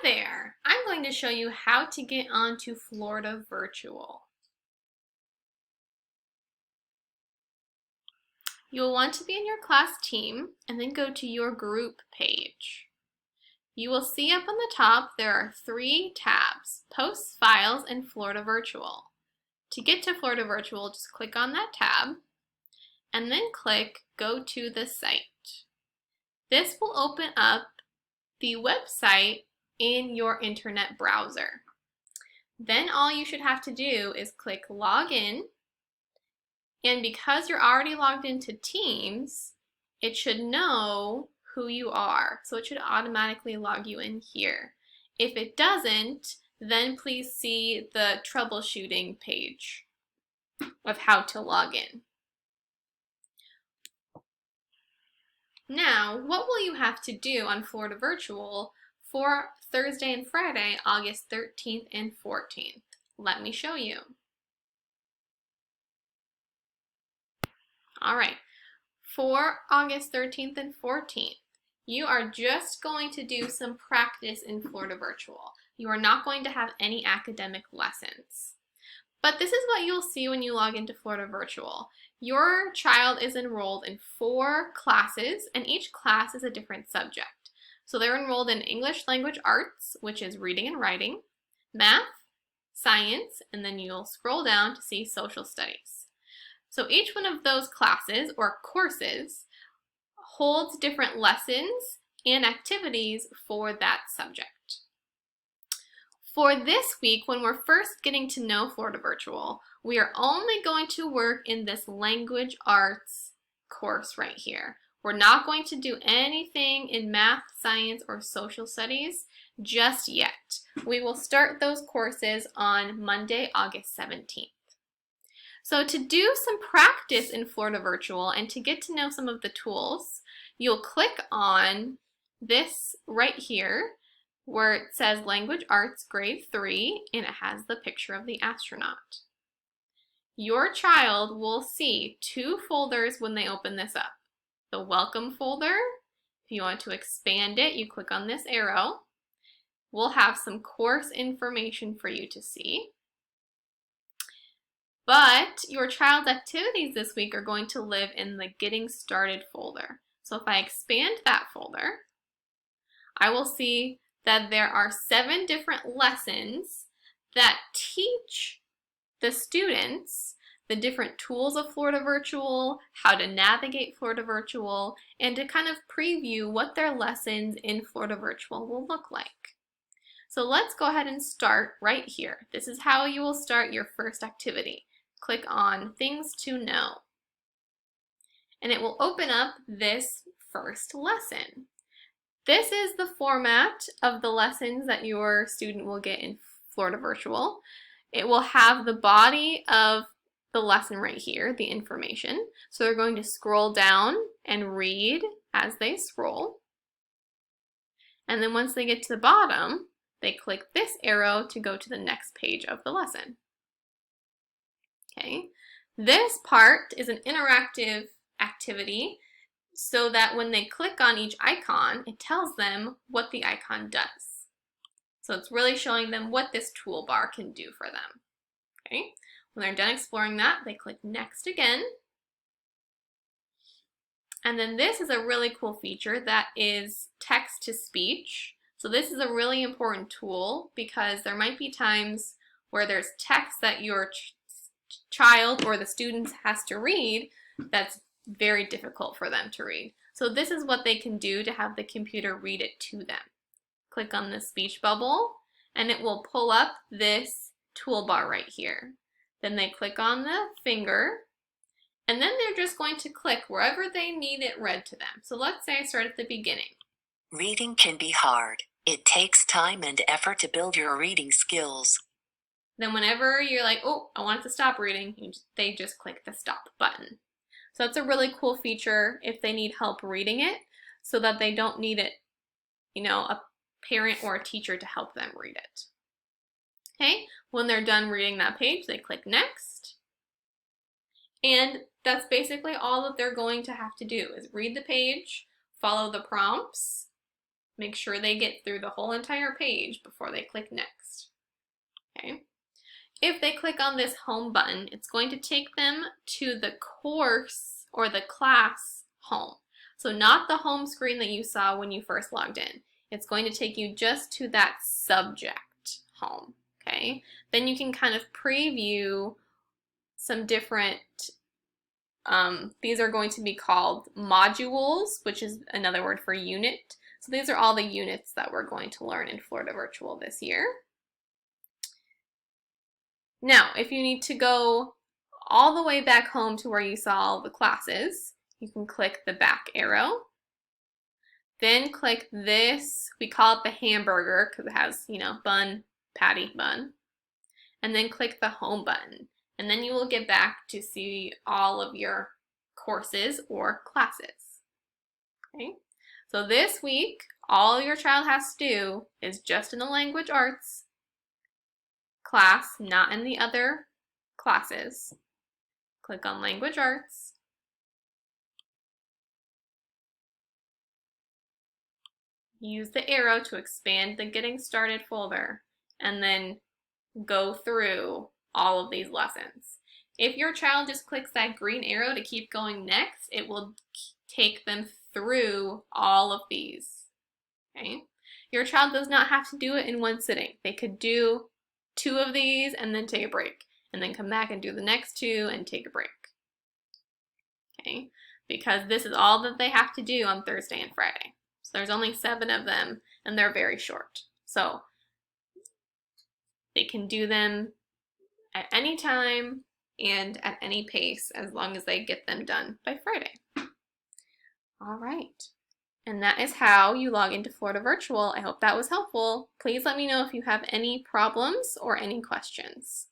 there! I'm going to show you how to get onto Florida Virtual. You'll want to be in your class team and then go to your group page. You will see up on the top there are 3 tabs, Posts, Files, and Florida Virtual. To get to Florida Virtual, just click on that tab and then click Go to the Site. This will open up the website in your internet browser. Then all you should have to do is click Log In, and because you're already logged into Teams, it should know who you are, so it should automatically log you in here. If it doesn't, then please see the troubleshooting page of how to log in. Now, what will you have to do on Florida Virtual for Thursday and Friday, August 13th and 14th? Let me show you. All right, for August 13th and 14th, you are just going to do some practice in Florida Virtual. You are not going to have any academic lessons. But this is what you'll see when you log into Florida Virtual. Your child is enrolled in 4 classes, and each class is a different subject. So they're enrolled in English Language Arts, which is reading and writing, math, science, and then you'll scroll down to see social studies. So each one of those classes or courses holds different lessons and activities for that subject. For this week, when we're first getting to know Florida Virtual, we are only going to work in this language arts course right here. We're not going to do anything in math, science, or social studies just yet. We will start those courses on Monday, August 17th. So to do some practice in Florida Virtual and to get to know some of the tools, you'll click on this right here where it says Language Arts Grade 3 and it has the picture of the astronaut. Your child will see 2 folders when they open this up. The Welcome folder, if you want to expand it, you click on this arrow. We'll have some course information for you to see. But your child's activities this week are going to live in the Getting Started folder. So if I expand that folder, I will see that there are 7 different lessons that teach the students the different tools of Florida Virtual, how to navigate Florida Virtual, and to kind of preview what their lessons in Florida Virtual will look like. So let's go ahead and start right here. This is how you will start your first activity. Click on Things to Know, and it will open up this first lesson. This is the format of the lessons that your student will get in Florida Virtual. It will have the body of the lesson right here, the information. So they're going to scroll down and read as they scroll. And then once they get to the bottom, they click this arrow to go to the next page of the lesson. Okay, this part is an interactive activity so that when they click on each icon, it tells them what the icon does. So it's really showing them what this toolbar can do for them. Okay, when they're done exploring that, they click Next again. And then this is a really cool feature that is text to speech. So this is a really important tool because there might be times where there's text that your child or the students has to read that's very difficult for them to read. So this is what they can do to have the computer read it to them. Click on the speech bubble and it will pull up this toolbar right here. Then they click on the finger and then they're just going to click wherever they need it read to them. So let's say I start at the beginning. Reading can be hard. It takes time and effort to build your reading skills. Then whenever you're like, oh, I want it to stop reading, they just click the stop button. So that's a really cool feature if they need help reading it so that they don't need it, a parent or a teacher to help them read it. Okay, when they're done reading that page, they click Next. And that's basically all that they're going to have to do is read the page, follow the prompts, Make sure they get through the whole entire page before they click next. Okay. If they click on this home button, it's going to take them to the course or the class home. So not the home screen that you saw when you first logged in. It's going to take you just to that subject home, okay? Then you can kind of preview some different, these are going to be called modules, which is another word for unit. So these are all the units that we're going to learn in Florida Virtual this year. Now, if you need to go all the way back home to where you saw all the classes, you can click the back arrow. Then click this, we call it the hamburger because it has, bun, patty, bun. And then click the home button. And then you will get back to see all of your courses or classes. Okay? So this week, all your child has to do is just in the language arts class, not in the other classes. Click on language arts. Use the arrow to expand the getting started folder and then go through all of these lessons. If your child just clicks that green arrow to keep going next, it will take them through all of these. Okay? Your child does not have to do it in one sitting. They could do 2 of these and then take a break, and then come back and do the next 2 and take a break. Okay? Because this is all that they have to do on Thursday and Friday. So there's only 7 of them, and they're very short. So they can do them at any time and at any pace as long as they get them done by Friday. All right. And that is how you log into Florida Virtual. I hope that was helpful. Please let me know if you have any problems or any questions.